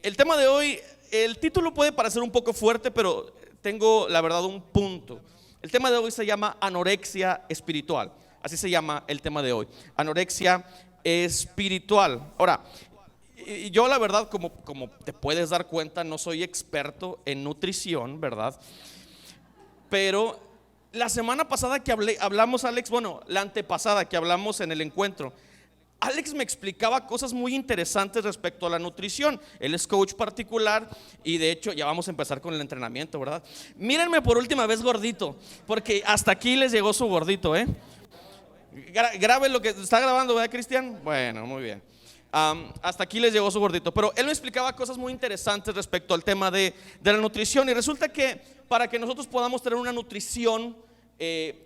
El tema de hoy, el título puede parecer un poco fuerte, pero tengo la verdad un punto. El tema de hoy se llama anorexia espiritual. Así se llama el tema de hoy, anorexia espiritual. Ahora, yo la verdad, como te puedes dar cuenta, no soy experto en nutrición, ¿verdad? Pero la semana pasada que hablamos, Alex, bueno, la antepasada que hablamos en el encuentro, Alex me explicaba cosas muy interesantes respecto a la nutrición. Él es coach particular y de hecho ya vamos a empezar con el entrenamiento, ¿verdad? Mírenme por última vez gordito, porque hasta aquí les llegó su gordito, ¿eh? Grabe lo que está grabando, ¿verdad, Cristian? Bueno, muy bien. Hasta aquí les llegó su gordito. Pero él me explicaba cosas muy interesantes respecto al tema de la nutrición. Y resulta que para que nosotros podamos tener una nutrición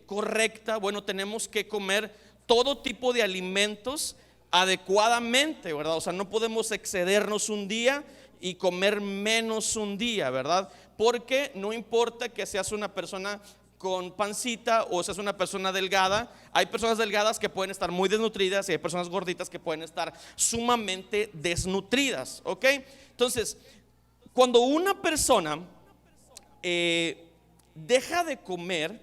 correcta, bueno, tenemos que comer todo tipo de alimentos adecuadamente, ¿verdad? O sea, no podemos excedernos un día y comer menos un día, ¿verdad? Porque no importa que seas una persona con pancita o seas una persona delgada, hay personas delgadas que pueden estar muy desnutridas y hay personas gorditas que pueden estar sumamente desnutridas, ¿ok? Entonces, cuando una persona deja de comer,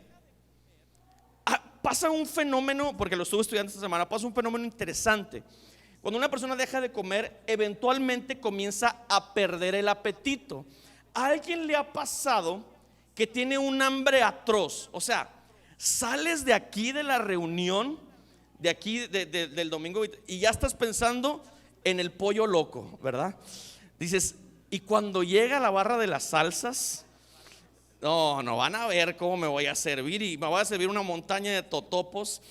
pasa un fenómeno, porque lo estuve estudiando esta semana, pasa un fenómeno interesante. Cuando una persona deja de comer, eventualmente comienza a perder el apetito. ¿A alguien le ha pasado que tiene un hambre atroz? O sea, sales de aquí de la reunión, de aquí del domingo, y ya estás pensando en el pollo loco, ¿verdad? Dices, y cuando llega la barra de las salsas, no van a ver cómo me voy a servir, y me voy a servir una montaña de totopos,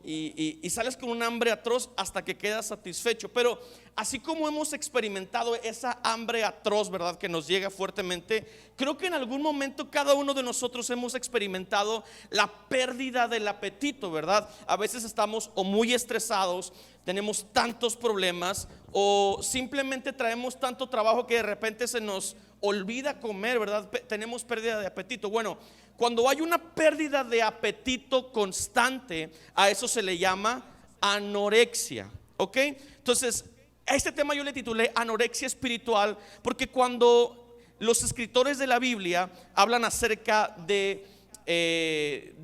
y sales con un hambre atroz hasta que quedas satisfecho. Pero así como hemos experimentado esa hambre atroz, ¿verdad?, que nos llega fuertemente, creo que en algún momento cada uno de nosotros hemos experimentado la pérdida del apetito, ¿verdad? A veces estamos o muy estresados, tenemos tantos problemas, o simplemente traemos tanto trabajo que de repente se nos olvida comer, ¿verdad? Tenemos pérdida de apetito. Bueno, cuando hay una pérdida de apetito constante, a eso se le llama anorexia, ¿ok? Entonces, a este tema yo le titulé anorexia espiritual, porque cuando los escritores de la Biblia hablan acerca de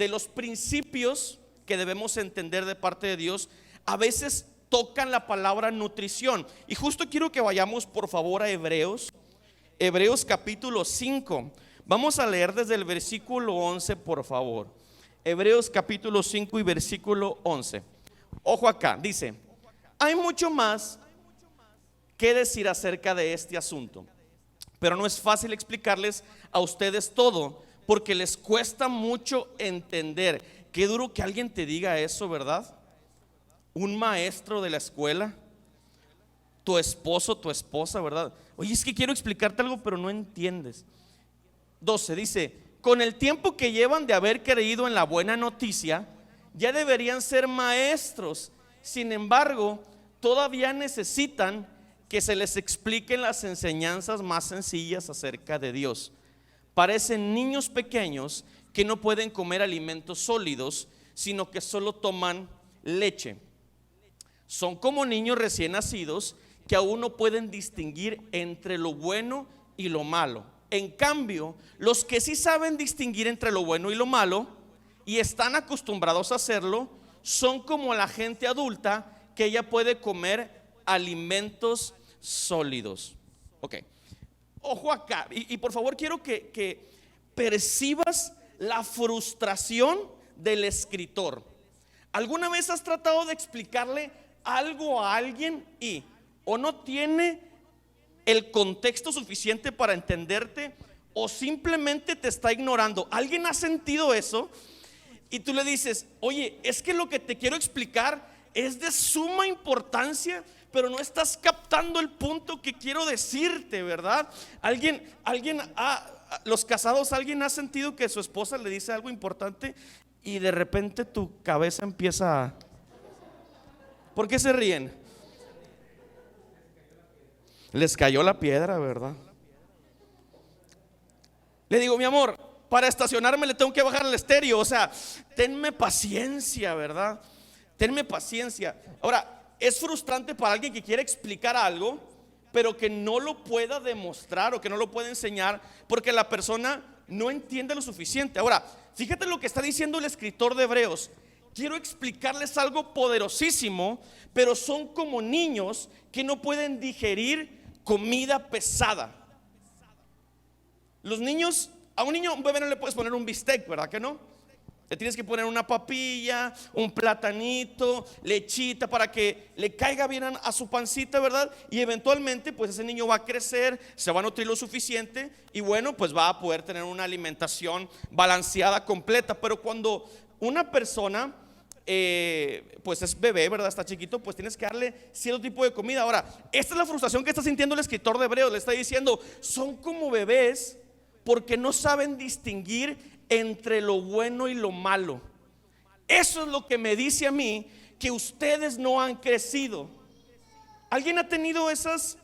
los principios que debemos entender de parte de Dios, a veces tocan la palabra nutrición. Y justo quiero que vayamos por favor a Hebreos capítulo 5. Vamos a leer desde el versículo 11, por favor. Hebreos capítulo 5 y versículo 11. Ojo acá, dice: hay mucho más que decir acerca de este asunto, pero no es fácil explicarles a ustedes todo, porque les cuesta mucho entender. Qué duro que alguien te diga eso, ¿verdad? Un maestro de la escuela, tu esposo, tu esposa, ¿verdad? Oye, es que quiero explicarte algo, pero no entiendes. 12 dice: con el tiempo que llevan de haber creído en la buena noticia, ya deberían ser maestros. Sin embargo, todavía necesitan que se les expliquen las enseñanzas más sencillas acerca de Dios. Parecen niños pequeños que no pueden comer alimentos sólidos, sino que solo toman leche. Son como niños recién nacidos que aún no pueden distinguir entre lo bueno y lo malo. En cambio, los que sí saben distinguir entre lo bueno y lo malo y están acostumbrados a hacerlo, son como la gente adulta que ya puede comer alimentos sólidos. Ok, ojo acá, y por favor quiero que percibas la frustración del escritor. ¿Alguna vez has tratado de explicarle algo a alguien y o no tiene el contexto suficiente para entenderte, o simplemente te está ignorando? ¿Alguien ha sentido eso? Y tú le dices: oye, es que lo que te quiero explicar es de suma importancia, pero no estás captando el punto que quiero decirte, ¿verdad? Los casados, ¿alguien ha sentido que su esposa le dice algo importante y de repente tu cabeza empieza a... ¿Por qué se ríen? Les cayó la piedra, ¿verdad? Le digo: mi amor, para estacionarme le tengo que bajar el estéreo. O sea, tenme paciencia, ¿verdad? Tenme paciencia. Ahora, es frustrante para alguien que quiere explicar algo, pero que no lo pueda demostrar o que no lo pueda enseñar porque la persona no entiende lo suficiente. Ahora, fíjate lo que está diciendo el escritor de Hebreos. Quiero explicarles algo poderosísimo, pero son como niños que no pueden digerir comida pesada. Los niños, a un bebé no le puedes poner un bistec, ¿verdad que no? Le tienes que poner una papilla, un platanito, lechita para que le caiga bien a su pancita, ¿verdad? Y eventualmente pues ese niño va a crecer, se va a nutrir lo suficiente y bueno, pues va a poder tener una alimentación balanceada, completa. Pero cuando una persona pues es bebé, ¿verdad? Está chiquito, pues tienes que darle cierto tipo de comida. Ahora, esta es la frustración que está sintiendo el escritor de Hebreos. Le está diciendo, son como bebés porque no saben distinguir entre lo bueno y lo malo. Eso es lo que me dice a mí que ustedes no han crecido. ¿Alguien ha tenido esas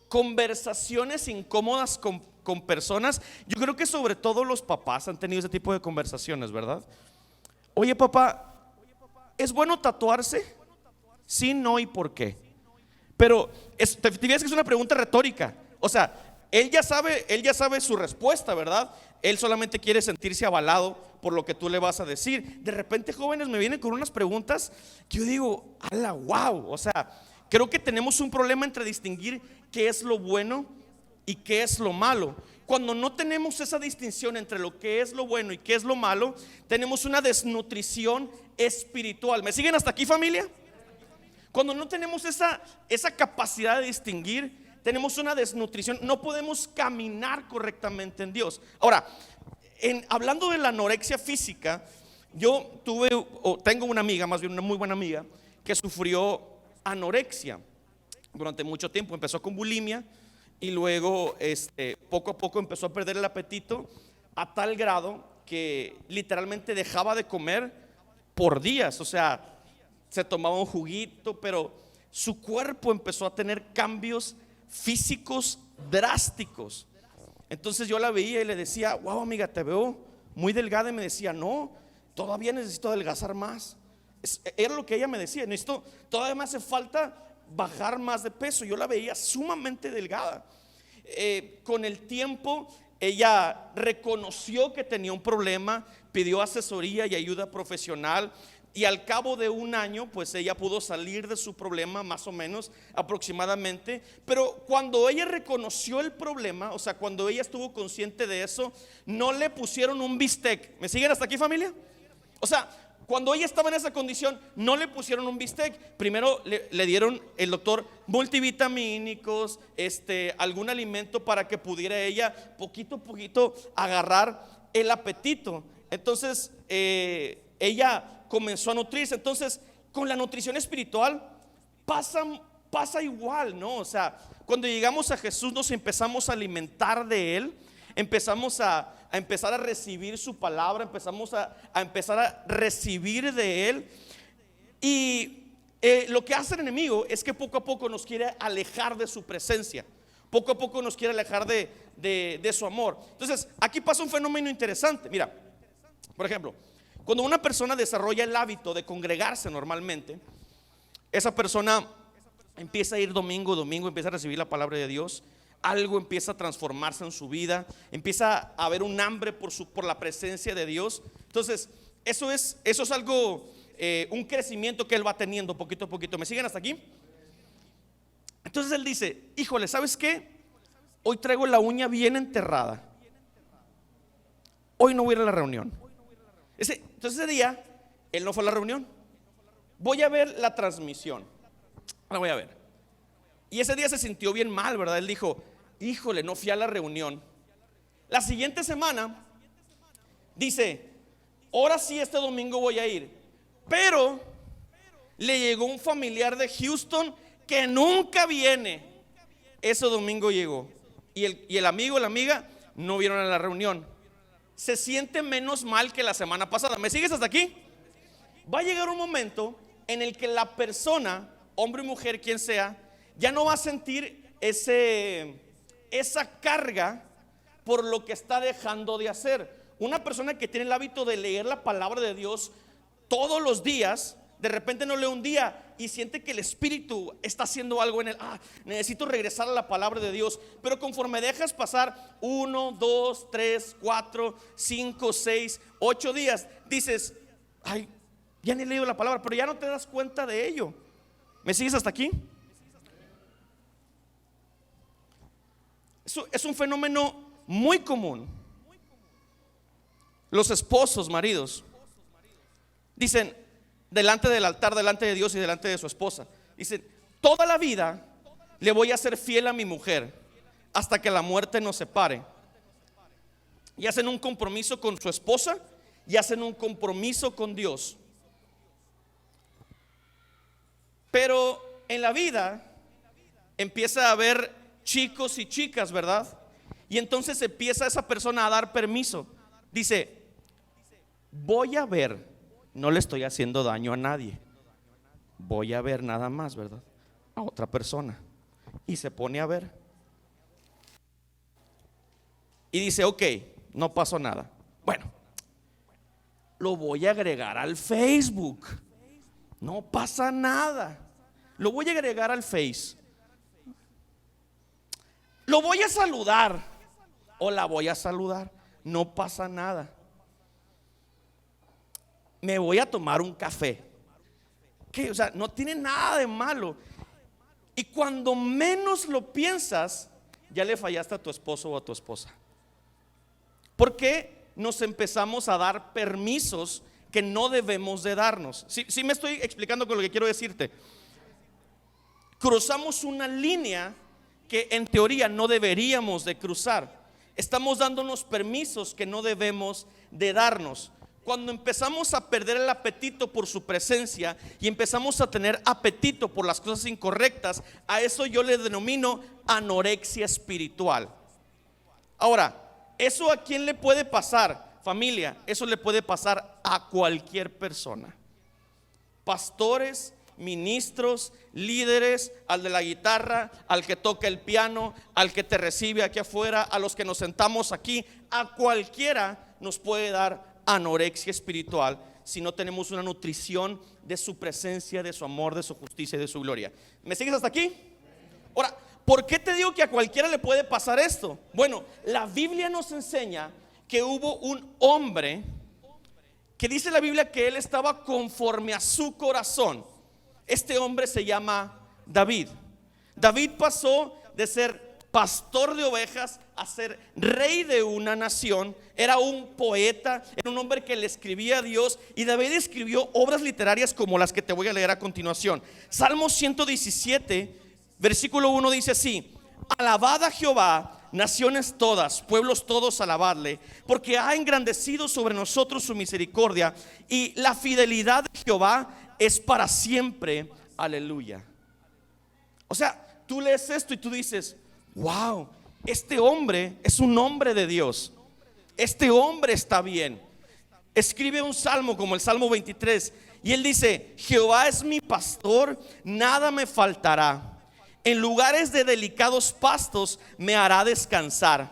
conversaciones incómodas con personas? Yo creo que sobre todo los papás han tenido ese tipo de conversaciones, ¿verdad? Oye, papá, ¿es bueno tatuarse? Sí, no y por qué. Pero te fijas que es una pregunta retórica. O sea, él ya sabe su respuesta, ¿verdad? Él solamente quiere sentirse avalado por lo que tú le vas a decir. De repente, jóvenes, me vienen con unas preguntas que yo digo, ¡ala, wow! O sea, creo que tenemos un problema entre distinguir qué es lo bueno y qué es lo malo. Cuando no tenemos esa distinción entre lo que es lo bueno y qué es lo malo, tenemos una desnutrición espiritual. ¿Me siguen hasta aquí, familia? Cuando no tenemos esa capacidad de distinguir, tenemos una desnutrición, no podemos caminar correctamente en Dios. Ahora, hablando de la anorexia física, yo tengo una amiga, más bien una muy buena amiga, que sufrió anorexia durante mucho tiempo. Empezó con bulimia y luego poco a poco empezó a perder el apetito a tal grado que literalmente dejaba de comer por días. O sea, se tomaba un juguito, pero su cuerpo empezó a tener cambios físicos drásticos. Entonces yo la veía y le decía, wow, amiga, te veo muy delgada. Y me decía, no, todavía necesito adelgazar más. Era lo que ella me decía, todavía me hace falta bajar más de peso. Yo la veía sumamente delgada. Con el tiempo ella reconoció que tenía un problema, pidió asesoría y ayuda profesional. Y al cabo de un año, pues ella pudo salir de su problema, más o menos, aproximadamente. Pero cuando ella reconoció el problema, o sea, cuando ella estuvo consciente de eso, no le pusieron un bistec. ¿Me siguen hasta aquí, familia? O sea, cuando ella estaba en esa condición, no le pusieron un bistec. Primero le dieron el doctor multivitamínicos, algún alimento para que pudiera ella poquito a poquito agarrar el apetito. Entonces, ella comenzó a nutrirse. Entonces, con la nutrición espiritual pasa igual, ¿no? O sea, cuando llegamos a Jesús nos empezamos a alimentar de Él, empezamos a empezar a recibir su palabra, empezamos a empezar a recibir de Él. Y lo que hace el enemigo es que poco a poco nos quiere alejar de su presencia, poco a poco nos quiere alejar de su amor. Entonces, aquí pasa un fenómeno interesante. Mira, por ejemplo, cuando una persona desarrolla el hábito de congregarse normalmente, esa persona empieza a ir domingo a domingo, empieza a recibir la palabra de Dios, algo empieza a transformarse en su vida, empieza a haber un hambre por la presencia de Dios. Entonces, eso es algo, un crecimiento que él va teniendo poquito a poquito. ¿Me siguen hasta aquí? Entonces él dice, híjole, ¿sabes qué? Hoy traigo la uña bien enterrada. Hoy no voy a ir a la reunión. Entonces ese día él no fue a la reunión. Voy a ver la transmisión. La voy a ver. Y ese día se sintió bien mal, ¿verdad? Él dijo, híjole, no fui a la reunión. La siguiente semana dice, ahora sí, este domingo voy a ir. Pero le llegó un familiar de Houston que nunca viene. Ese domingo llegó. Y el amigo, la amiga no vieron a la reunión. Se siente menos mal que la semana pasada. ¿Me sigues hasta aquí? Va a llegar un momento en el que la persona, hombre o mujer, quien sea, ya no va a sentir esa carga por lo que está dejando de hacer. Una persona que tiene el hábito de leer la palabra de Dios todos los días De repente no lee un día y siente que el Espíritu está haciendo algo en él. Necesito regresar a la palabra de Dios. Pero conforme dejas pasar 1, 2, 3, 4, 5, 6, 8 días, dices, ay, ya ni he leído la palabra, pero ya no te das cuenta de ello. ¿Me sigues hasta aquí? Eso es un fenómeno muy común. Los esposos, maridos, dicen delante del altar, delante de Dios y delante de su esposa, dicen, toda la vida le voy a ser fiel a mi mujer hasta que la muerte nos separe. Y hacen un compromiso con su esposa y hacen un compromiso con Dios. Pero en la vida empieza a haber chicos y chicas, ¿verdad? Y entonces empieza esa persona a dar permiso. Dice, voy a ver, no le estoy haciendo daño a nadie, voy a ver nada más, ¿verdad? A otra persona. Y se pone a ver. Y dice, ok, no pasó nada. Bueno, lo voy a agregar al Facebook. No pasa nada. Lo voy a agregar al Face. Lo voy a saludar o la voy a saludar. No pasa nada. Me voy a tomar un café. ¿Qué? O sea, no tiene nada de malo. Y cuando menos lo piensas, ya le fallaste a tu esposo o a tu esposa. ¿Por qué nos empezamos a dar permisos que no debemos de darnos? Sí me estoy explicando con lo que quiero decirte. Cruzamos una línea que en teoría no deberíamos de cruzar. Estamos dándonos permisos que no debemos de darnos. Cuando empezamos a perder el apetito por su presencia y empezamos a tener apetito por las cosas incorrectas, a eso yo le denomino anorexia espiritual. Ahora, ¿eso a quién le puede pasar? Familia, eso le puede pasar a cualquier persona. Pastores, ministros, líderes, al de la guitarra, al que toca el piano, al que te recibe aquí afuera, a los que nos sentamos aquí, a cualquiera nos puede dar anorexia espiritual si no tenemos una nutrición de su presencia, de su amor, de su justicia y de su gloria. ¿Me sigues hasta aquí? Ahora, ¿por qué te digo que a cualquiera le puede pasar esto? Bueno, la Biblia nos enseña que hubo un hombre que dice la Biblia que él estaba conforme a su corazón. Este hombre se llama David. David pasó de ser pastor de ovejas a ser rey de una nación. Era un poeta, era un hombre que le escribía a Dios. Y David escribió obras literarias como las que te voy a leer a continuación. Salmo 117, versículo 1 dice así: alabad a Jehová, naciones todas, pueblos todos, alabadle, porque ha engrandecido sobre nosotros su misericordia, y la fidelidad de Jehová es para siempre. Aleluya. O sea, tú lees esto y tú dices, wow, este hombre es un hombre de Dios. Este hombre está bien. Escribe un salmo como el Salmo 23 y él dice: Jehová es mi pastor, nada me faltará. En lugares de delicados pastos me hará descansar.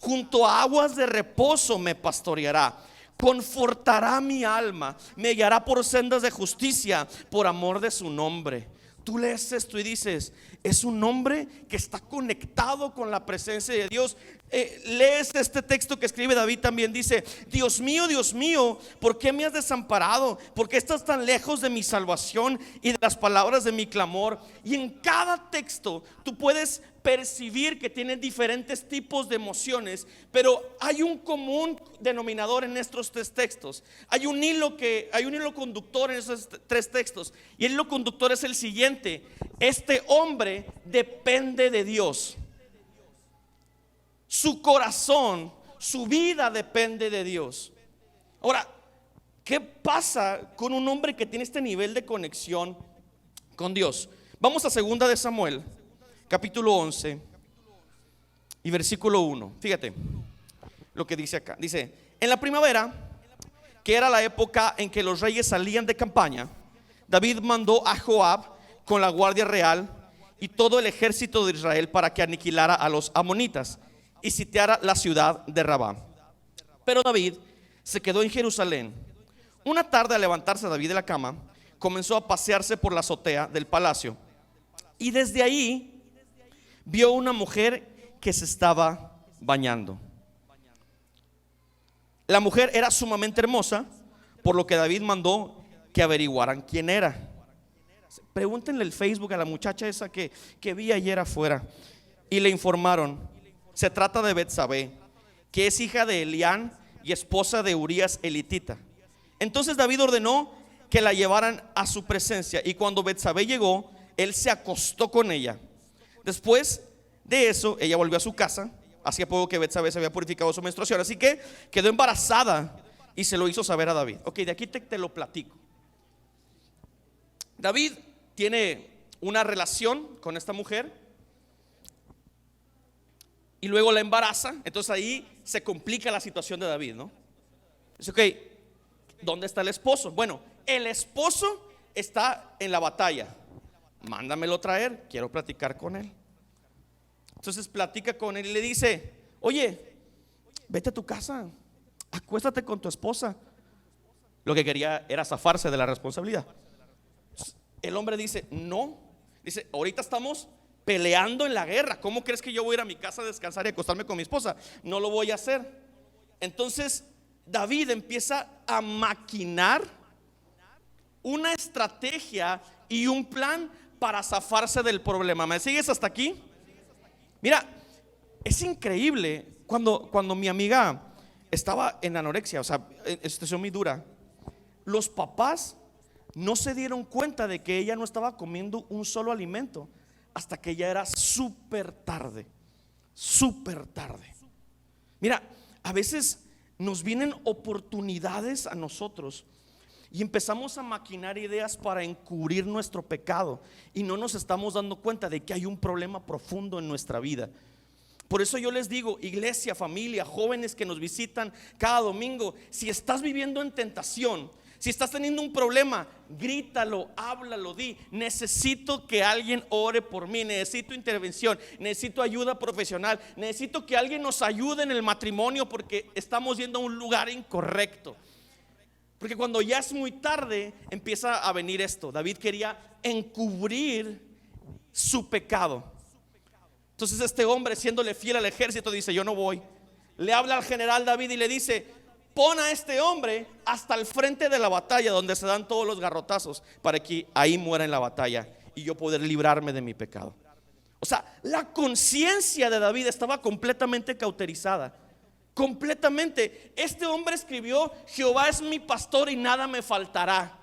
Junto a aguas de reposo me pastoreará. Confortará mi alma, me guiará por sendas de justicia por amor de su nombre. Tú lees esto y dices, es un hombre que está conectado con la presencia de Dios. Lees este texto que escribe David también, dice: Dios mío, ¿por qué me has desamparado? ¿Por qué estás tan lejos de mi salvación y de las palabras de mi clamor? Y en cada texto tú puedes percibir que tienen diferentes tipos de emociones, pero hay un común denominador en estos tres textos. Hay un hilo conductor en esos tres textos, y el hilo conductor es el siguiente: este hombre depende de Dios. Su corazón, su vida depende de Dios. Ahora, ¿qué pasa con un hombre que tiene este nivel de conexión con Dios? Vamos a 2 de Samuel, capítulo 11 y versículo 1. Fíjate lo que dice acá. Dice: en la primavera, que era la época en que los reyes salían de campaña, David mandó a Joab con la guardia real y todo el ejército de Israel para que aniquilara a los amonitas y sitiara la ciudad de Rabá. Pero David se quedó en Jerusalén. Una tarde, al levantarse David de la cama, comenzó a pasearse por la azotea del palacio y desde ahí vio una mujer que se estaba bañando. La mujer era sumamente hermosa, por lo que David mandó que averiguaran quién era. Pregúntenle el Facebook a la muchacha esa que vi ayer afuera. Y le informaron: se trata de Betsabé, que es hija de Elián y esposa de Urías elitita. Entonces David ordenó que la llevaran a su presencia, y cuando Betsabé llegó, él se acostó con ella. Después de eso, ella volvió a su casa. Hacía poco que Betsabé se había purificado su menstruación, así que quedó embarazada y se lo hizo saber a David. Ok, de aquí te lo platico. David tiene una relación con esta mujer y luego la embaraza. Entonces ahí se complica la situación de David, ¿no? Dice, ok, ¿dónde está el esposo? Bueno, el esposo está en la batalla. Mándamelo traer, quiero platicar con él. Entonces platica con él y le dice: oye, vete a tu casa, acuéstate con tu esposa. Lo que quería era zafarse de la responsabilidad. El hombre dice: no. Dice: ahorita estamos peleando en la guerra, ¿cómo crees que yo voy a ir a mi casa a descansar y acostarme con mi esposa? No lo voy a hacer. Entonces David empieza a maquinar una estrategia y un plan para zafarse del problema. ¿Me sigues hasta aquí? Mira, es increíble cuando mi amiga estaba en anorexia, o sea, en situación muy dura. Los papás no se dieron cuenta de que ella no estaba comiendo un solo alimento hasta que ya era súper tarde. Súper tarde. Mira, a veces nos vienen oportunidades a nosotros y empezamos a maquinar ideas para encubrir nuestro pecado y no nos estamos dando cuenta de que hay un problema profundo en nuestra vida. Por eso yo les digo, iglesia, familia, jóvenes que nos visitan cada domingo, si estás viviendo en tentación, si estás teniendo un problema, grítalo, háblalo, di: necesito que alguien ore por mí, necesito intervención, necesito ayuda profesional, necesito que alguien nos ayude en el matrimonio porque estamos yendo a un lugar incorrecto. Porque cuando ya es muy tarde empieza a venir esto. David quería encubrir su pecado. Entonces este hombre, siéndole fiel al ejército, dice: yo no voy. Le habla al general David y le dice: pon a este hombre hasta el frente de la batalla, donde se dan todos los garrotazos, para que ahí muera en la batalla y yo poder librarme de mi pecado. O sea, la conciencia de David estaba completamente cauterizada. Completamente. Este hombre escribió: Jehová es mi pastor y nada me faltará.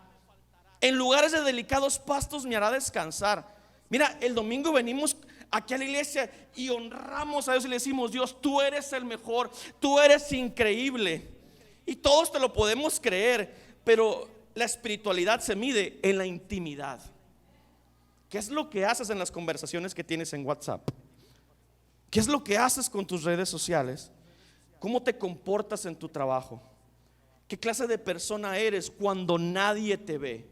En lugares de delicados pastos me hará descansar. Mira, el domingo venimos aquí a la iglesia y honramos a Dios y le decimos: Dios, tú eres el mejor, tú eres increíble. Y todos te lo podemos creer, pero la espiritualidad se mide en la intimidad. ¿Qué es lo que haces en las conversaciones que tienes en WhatsApp? ¿Qué es lo que haces con tus redes sociales? ¿Cómo te comportas en tu trabajo? ¿Qué clase de persona eres cuando nadie te ve?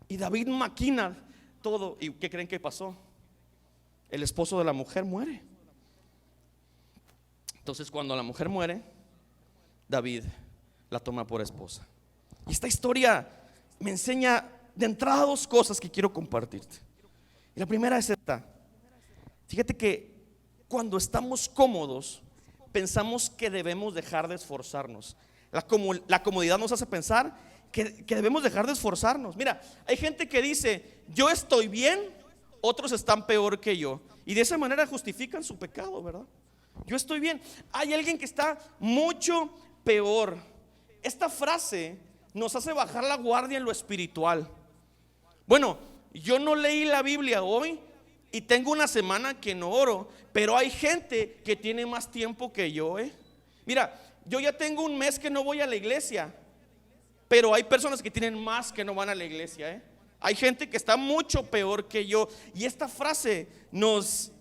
Y David maquina todo. ¿Y qué creen que pasó? El esposo de la mujer muere. Entonces cuando la mujer muere, David la toma por esposa. Y esta historia me enseña de entrada dos cosas que quiero compartirte. Y la primera es esta: fíjate que cuando estamos cómodos, pensamos que debemos dejar de esforzarnos. La comodidad nos hace pensar que debemos dejar de esforzarnos. Mira, hay gente que dice: yo estoy bien, otros están peor que yo, y de esa manera justifican su pecado, ¿verdad? Yo estoy bien, hay alguien que está mucho peor. Esta frase nos hace bajar la guardia en lo espiritual. Bueno, yo no leí la Biblia hoy y tengo una semana que no oro, pero hay gente que tiene más tiempo que yo, Mira, yo ya tengo un mes que no voy a la iglesia, pero hay personas que tienen más que no van a la iglesia, Hay gente que está mucho peor que yo. Y esta frase nos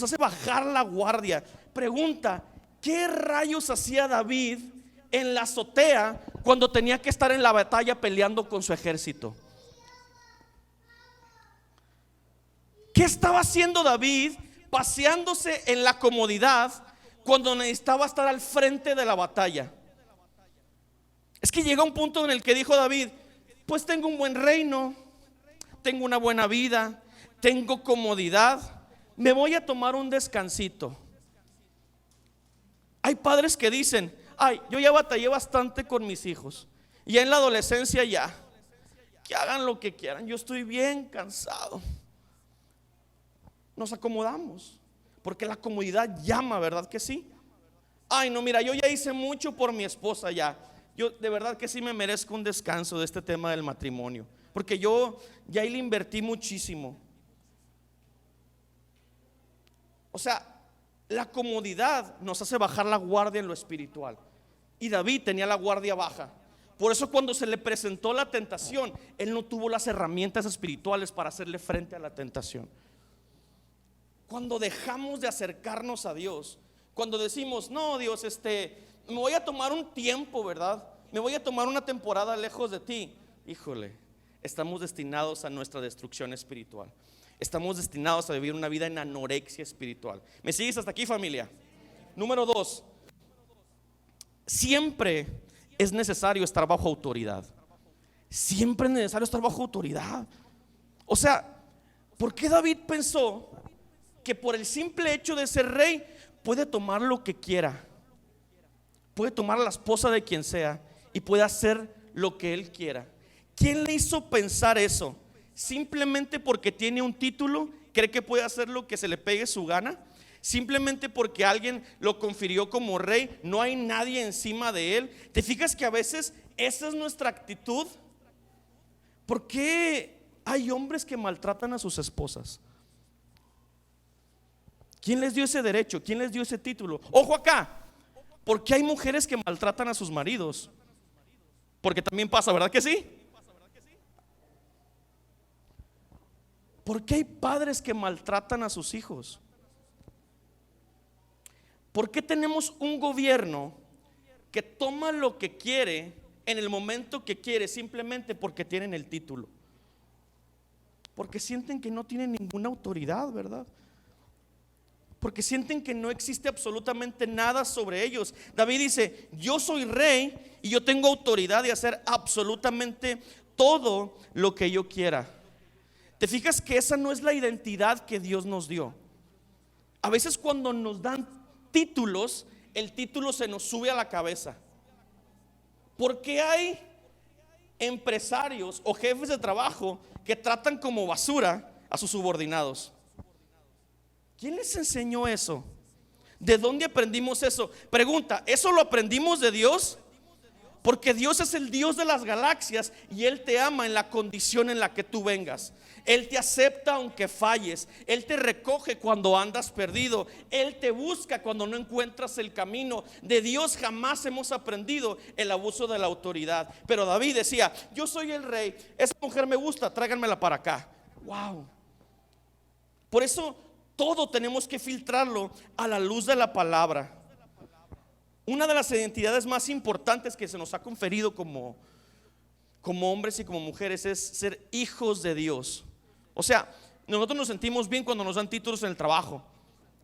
hace bajar la guardia. Pregunta: ¿qué rayos hacía David en la azotea cuando tenía que estar en la batalla peleando con su ejército? ¿Qué estaba haciendo David paseándose en la comodidad cuando necesitaba estar al frente de la batalla? Es que llega un punto en el que dijo David: pues tengo un buen reino, tengo una buena vida, tengo comodidad, me voy a tomar un descansito. Hay padres que dicen, ay, yo ya batallé bastante con mis hijos, y ya en la adolescencia ya, que hagan lo que quieran, yo estoy bien cansado. Nos acomodamos, porque la comodidad llama, ¿verdad que sí? Ay, no, mira, yo ya hice mucho por mi esposa ya. Yo de verdad que sí me merezco un descanso de este tema del matrimonio, porque yo ya ahí le invertí muchísimo. O sea, la comodidad nos hace bajar la guardia en lo espiritual. Y David tenía la guardia baja. Por eso cuando se le presentó la tentación, él no tuvo las herramientas espirituales para hacerle frente a la tentación. Cuando dejamos de acercarnos a Dios, cuando decimos, no, Dios, me voy a tomar un tiempo, ¿verdad? Me voy a tomar una temporada lejos de ti. Híjole, estamos destinados a nuestra destrucción espiritual. Estamos destinados a vivir una vida en anorexia espiritual. ¿Me sigues hasta aquí, familia? Número 2, siempre es necesario estar bajo autoridad. Siempre es necesario estar bajo autoridad. O sea, ¿por qué David pensó que por el simple hecho de ser rey puede tomar lo que quiera? Puede tomar a la esposa de quien sea y puede hacer lo que él quiera. ¿Quién le hizo pensar eso? Simplemente porque tiene un título, cree que puede hacer lo que se le pegue su gana. Simplemente porque alguien lo confirió como rey, no hay nadie encima de él. ¿Te fijas que a veces esa es nuestra actitud? ¿Por qué hay hombres que maltratan a sus esposas? ¿Quién les dio ese derecho? ¿Quién les dio ese título? Ojo acá, ¿por qué hay mujeres que maltratan a sus maridos? Porque también pasa, ¿verdad que sí? ¿Por qué hay padres que maltratan a sus hijos? ¿Por qué tenemos un gobierno que toma lo que quiere en el momento que quiere simplemente porque tienen el título? Porque sienten que no tienen ninguna autoridad, ¿verdad? Porque sienten que no existe absolutamente nada sobre ellos. David dice, yo soy rey y yo tengo autoridad de hacer absolutamente todo lo que yo quiera. ¿Te fijas que esa no es la identidad que Dios nos dio? A veces cuando nos dan títulos, el título se nos sube a la cabeza. Porque hay empresarios o jefes de trabajo que tratan como basura a sus subordinados. ¿Quién les enseñó eso? ¿De dónde aprendimos eso? Pregunta, ¿eso lo aprendimos de Dios? Porque Dios es el Dios de las galaxias y Él te ama en la condición en la que tú vengas. Él te acepta aunque falles. Él te recoge cuando andas perdido. Él te busca cuando no encuentras el camino. De Dios jamás hemos aprendido el abuso de la autoridad. Pero David decía, yo soy el rey, esa mujer me gusta, tráiganmela para acá. Wow. Por eso todo tenemos que filtrarlo a la luz de la palabra. Una de las identidades más importantes que se nos ha conferido como hombres y como mujeres es ser hijos de Dios. O sea, nosotros nos sentimos bien cuando nos dan títulos en el trabajo.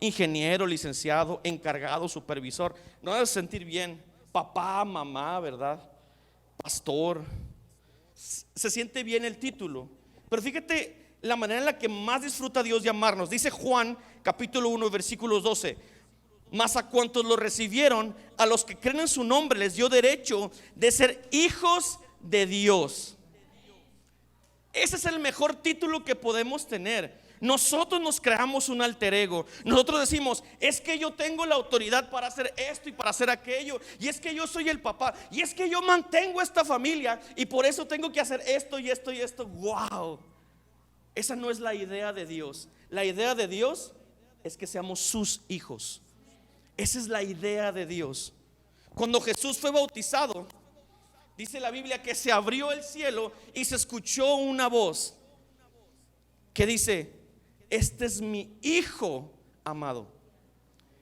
Ingeniero, licenciado, encargado, supervisor. Nos hace sentir bien. Papá, mamá, ¿verdad? Pastor. Se siente bien el título. Pero fíjate la manera en la que más disfruta Dios llamarnos. Dice Juan capítulo 1 versículos 12: mas a cuantos lo recibieron, a los que creen en su nombre, les dio derecho de ser hijos de Dios. Ese es el mejor título que podemos tener. Nosotros nos creamos un alter ego. Nosotros decimos, es que yo tengo la autoridad para hacer esto y para hacer aquello, y es que yo soy el papá, y es que yo mantengo esta familia, y por eso tengo que hacer esto y esto y esto. Wow. Esa no es la idea de Dios. La idea de Dios es que seamos sus hijos. Esa es la idea de Dios. Cuando Jesús fue bautizado, dice la Biblia que se abrió el cielo y se escuchó una voz que dice, este es mi hijo amado.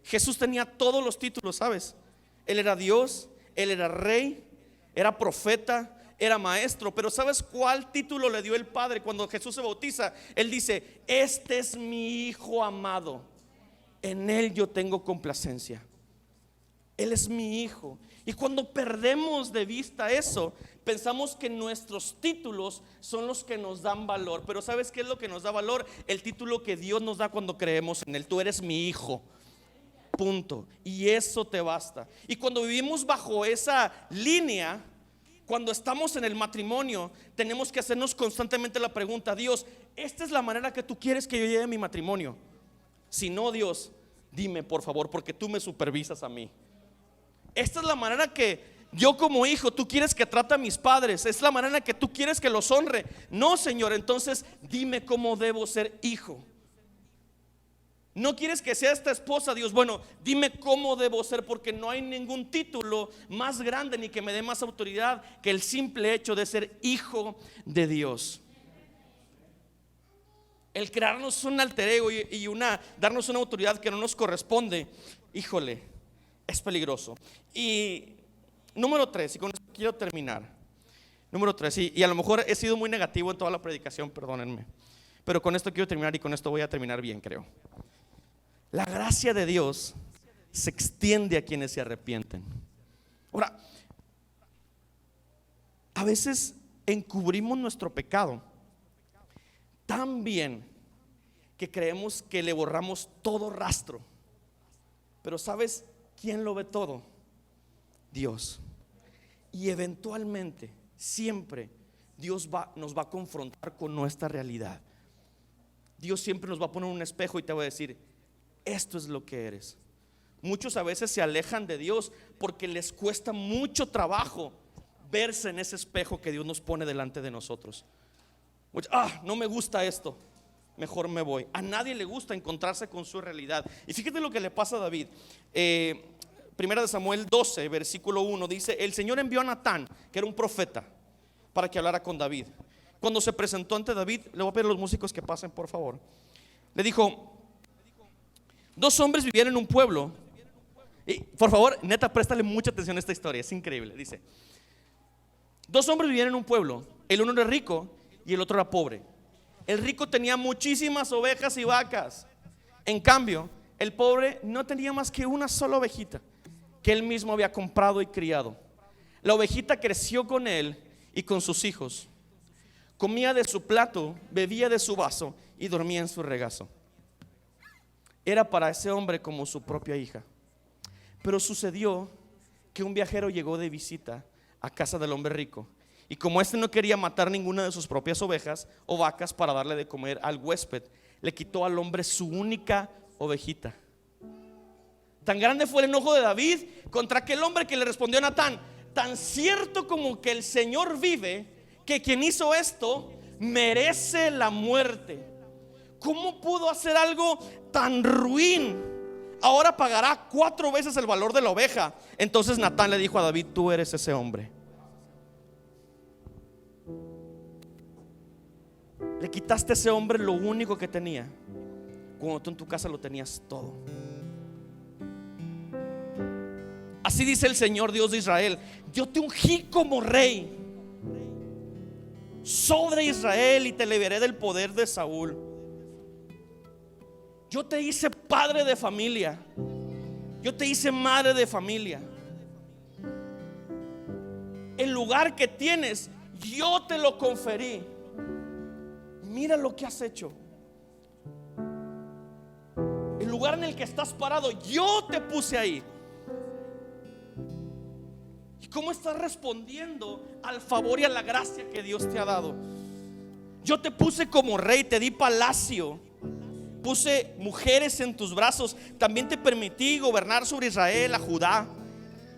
Jesús tenía todos los títulos, ¿sabes? Él era Dios, él era rey, era profeta, era maestro. Pero ¿sabes cuál título le dio el Padre cuando Jesús se bautiza? Él dice, este es mi hijo amado, en él yo tengo complacencia. Él es mi hijo. Y cuando perdemos de vista eso, pensamos que nuestros títulos son los que nos dan valor. Pero ¿sabes qué es lo que nos da valor? El título que Dios nos da cuando creemos en Él. Tú eres mi hijo. Punto. Y eso te basta. Y cuando vivimos bajo esa línea, cuando estamos en el matrimonio, tenemos que hacernos constantemente la pregunta: Dios, ¿esta es la manera que tú quieres que yo lleve mi matrimonio? Si no, Dios, dime por favor, porque tú me supervisas a mí. Esta es la manera que yo como hijo tú quieres que trate a mis padres. Es la manera que tú quieres que los honre. No, Señor, entonces dime cómo debo ser hijo. No quieres que sea esta esposa, Dios. Bueno, dime cómo debo ser, porque no hay ningún título más grande ni que me dé más autoridad que el simple hecho de ser hijo de Dios. El crearnos un alter ego y darnos una autoridad que no nos corresponde, híjole, es peligroso. Y número 3, y con esto quiero terminar. Número 3, y a lo mejor he sido muy negativo en toda la predicación, perdónenme, pero con esto quiero terminar, y con esto voy a terminar bien, creo. La gracia de Dios se extiende a quienes se arrepienten. Ahora, a veces encubrimos nuestro pecado tan bien que creemos que le borramos todo rastro. Pero ¿sabes quién lo ve todo? Dios. Y eventualmente, siempre, Dios nos va a confrontar con nuestra realidad. Dios siempre nos va a poner un espejo y te va a decir: esto es lo que eres. Muchos a veces se alejan de Dios porque les cuesta mucho trabajo verse en ese espejo que Dios nos pone delante de nosotros. No me gusta esto, mejor me voy. A nadie le gusta encontrarse con su realidad. Y fíjate lo que le pasa a David. Primera de Samuel 12, versículo 1 dice: el Señor envió a Natán, que era un profeta, para que hablara con David. Cuando se presentó ante David, le voy a pedir a los músicos que pasen, por favor. Le dijo: 2 hombres vivían en un pueblo. Y por favor, neta, préstale mucha atención a esta historia, es increíble. Dice: 2 hombres vivían en un pueblo. El uno era rico y el otro era pobre. El rico tenía muchísimas ovejas y vacas. En cambio, el pobre no tenía más que una sola ovejita que él mismo había comprado y criado. La ovejita creció con él y con sus hijos. Comía de su plato, bebía de su vaso y dormía en su regazo. Era para ese hombre como su propia hija. Pero sucedió que un viajero llegó de visita a casa del hombre rico, y como éste no quería matar ninguna de sus propias ovejas o vacas para darle de comer al huésped, le quitó al hombre su única ovejita. Tan grande fue el enojo de David contra aquel hombre que le respondió a Natán: tan cierto como que el Señor vive, que quien hizo esto merece la muerte. ¿Cómo pudo hacer algo tan ruin? Ahora pagará 4 veces el valor de la oveja. Entonces Natán le dijo a David: tú eres ese hombre. Le quitaste a ese hombre lo único que tenía, cuando tú en tu casa lo tenías todo. Así dice el Señor Dios de Israel: yo te ungí como rey sobre Israel y te liberé del poder de Saúl. Yo te hice padre de familia, yo te hice madre de familia. El lugar que tienes, yo te lo conferí. Mira lo que has hecho. El lugar en el que estás parado, yo te puse ahí. ¿Y cómo estás respondiendo al favor y a la gracia que Dios te ha dado? Yo te puse como rey, te di palacio, puse mujeres en tus brazos, también te permití gobernar sobre Israel, a Judá.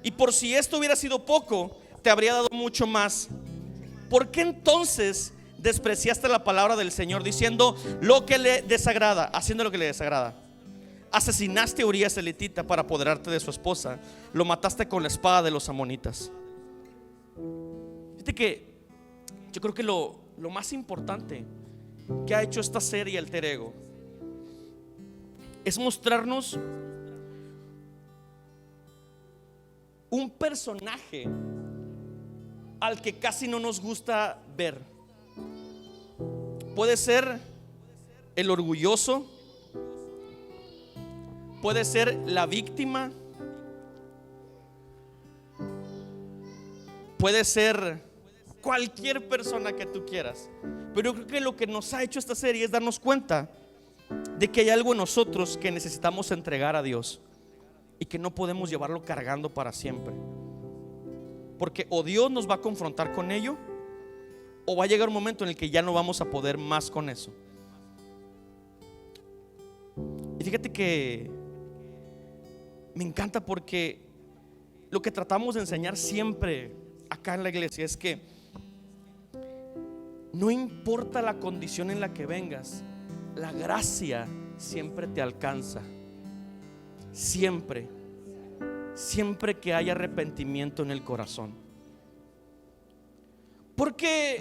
Y por si esto hubiera sido poco, te habría dado mucho más. ¿Por qué entonces despreciaste la palabra del Señor, diciendo lo que le desagrada, haciendo lo que le desagrada? Asesinaste a Urías el hitita para apoderarte de su esposa, lo mataste con la espada de los amonitas. Fíjate que yo creo que lo más importante que ha hecho esta serie Alter Ego es mostrarnos un personaje al que casi no nos gusta ver. Puede ser el orgulloso, puede ser la víctima, puede ser cualquier persona que tú quieras. Pero yo creo que lo que nos ha hecho esta serie es darnos cuenta de que hay algo en nosotros que necesitamos entregar a Dios y que no podemos llevarlo cargando para siempre. Porque o Dios nos va a confrontar con ello, o va a llegar un momento en el que ya no vamos a poder más con eso. Y fíjate que me encanta porque lo que tratamos de enseñar siempre acá en la iglesia es que no importa la condición en la que vengas, la gracia siempre te alcanza. Siempre, siempre que haya arrepentimiento en el corazón. Porque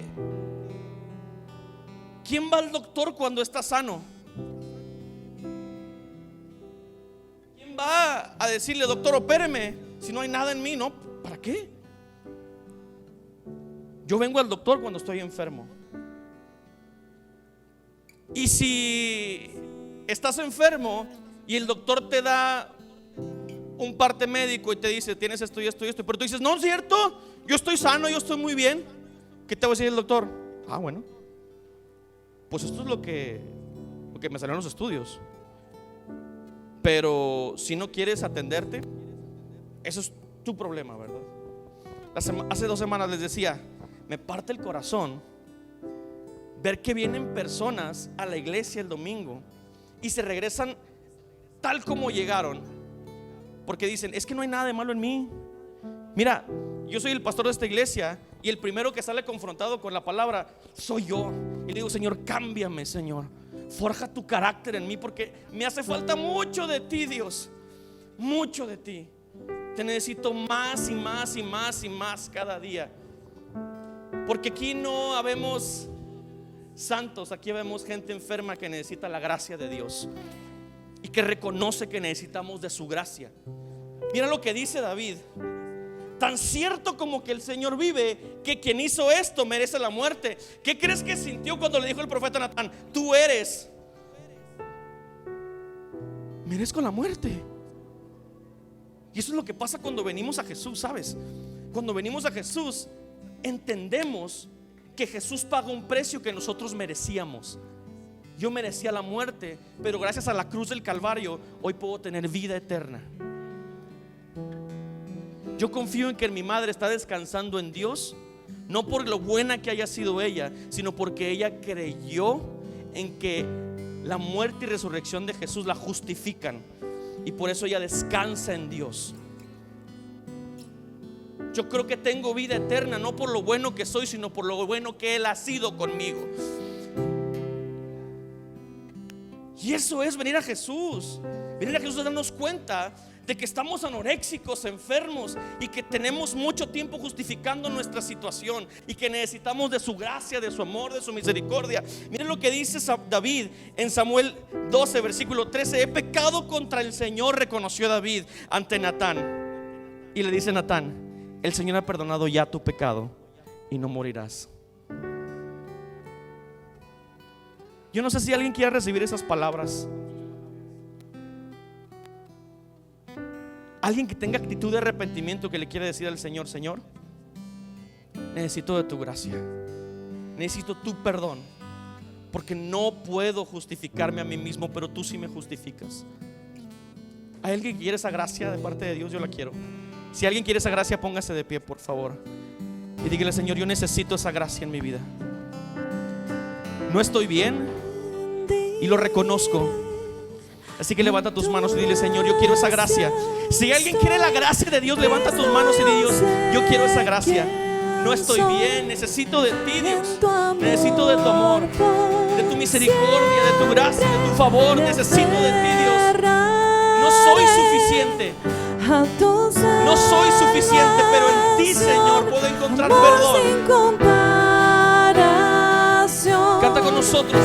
¿quién va al doctor cuando está sano? ¿Quién va a decirle, doctor, opéreme si no hay nada en mí? No, ¿para qué? Yo vengo al doctor cuando estoy enfermo. Y si estás enfermo y el doctor te da un parte médico y te dice, tienes esto y esto y esto, pero tú dices, no es cierto, yo estoy sano, yo estoy muy bien, ¿qué te va a decir el doctor? Ah, bueno, pues esto es lo que me salieron los estudios. Pero si no quieres atenderte, eso es tu problema, ¿verdad? Hace 2 semanas les decía, me parte el corazón ver que vienen personas a la iglesia el domingo y se regresan tal como llegaron, porque dicen, es que no hay nada de malo en mí. Mira, yo soy el pastor de esta iglesia y el primero que sale confrontado con la palabra soy yo. Y le digo, Señor, cámbiame, Señor, forja tu carácter en mí, porque me hace falta mucho de ti, Dios, mucho de ti. Te necesito más y más y más y más cada día. Porque aquí no habemos santos, aquí vemos gente enferma que necesita la gracia de Dios y que reconoce que necesitamos de su gracia. Mira lo que dice David: tan cierto como que el Señor vive, que quien hizo esto merece la muerte. ¿Qué crees que sintió cuando le dijo el profeta Natán? Tú merezco la muerte. Y eso es lo que pasa cuando venimos a Jesús, ¿sabes? Cuando venimos a Jesús entendemos que Jesús pagó un precio que nosotros merecíamos. Yo merecía la muerte, pero gracias a la cruz del Calvario hoy puedo tener vida eterna. Yo confío en que mi madre está descansando en Dios, no por lo buena que haya sido ella, sino porque ella creyó en que la muerte y resurrección de Jesús la justifican, y por eso ella descansa en Dios. Yo creo que tengo vida eterna, no por lo bueno que soy, sino por lo bueno que Él ha sido conmigo. Y eso es venir a Jesús. Venir a Jesús es darnos cuenta de que estamos anoréxicos, enfermos, y que tenemos mucho tiempo justificando nuestra situación, y que necesitamos de su gracia, de su amor, de su misericordia. Miren lo que dice David en Samuel 12, versículo 13. He pecado contra el Señor, reconoció David ante Natán. Y le dice Natán: el Señor ha perdonado ya tu pecado y no morirás. Yo no sé si alguien quiere recibir esas palabras. Alguien que tenga actitud de arrepentimiento, que le quiere decir al Señor: Señor, necesito de tu gracia, necesito tu perdón, porque no puedo justificarme a mí mismo, pero tú sí me justificas. ¿Hay alguien que quiere esa gracia de parte de Dios? Yo la quiero. Si alguien quiere esa gracia, póngase de pie, por favor, y dígale: Señor, yo necesito esa gracia en mi vida. No estoy bien y lo reconozco. Así que levanta tus manos y dile: Señor, yo quiero esa gracia. Si alguien quiere la gracia de Dios, levanta tus manos y di: Dios, yo quiero esa gracia. No estoy bien, necesito de ti, Dios. Necesito de tu amor, de tu misericordia, de tu gracia, de tu favor. Necesito de ti, Dios. No soy suficiente. No soy suficiente, pero en ti, Señor, puedo encontrar perdón. Canta con nosotros.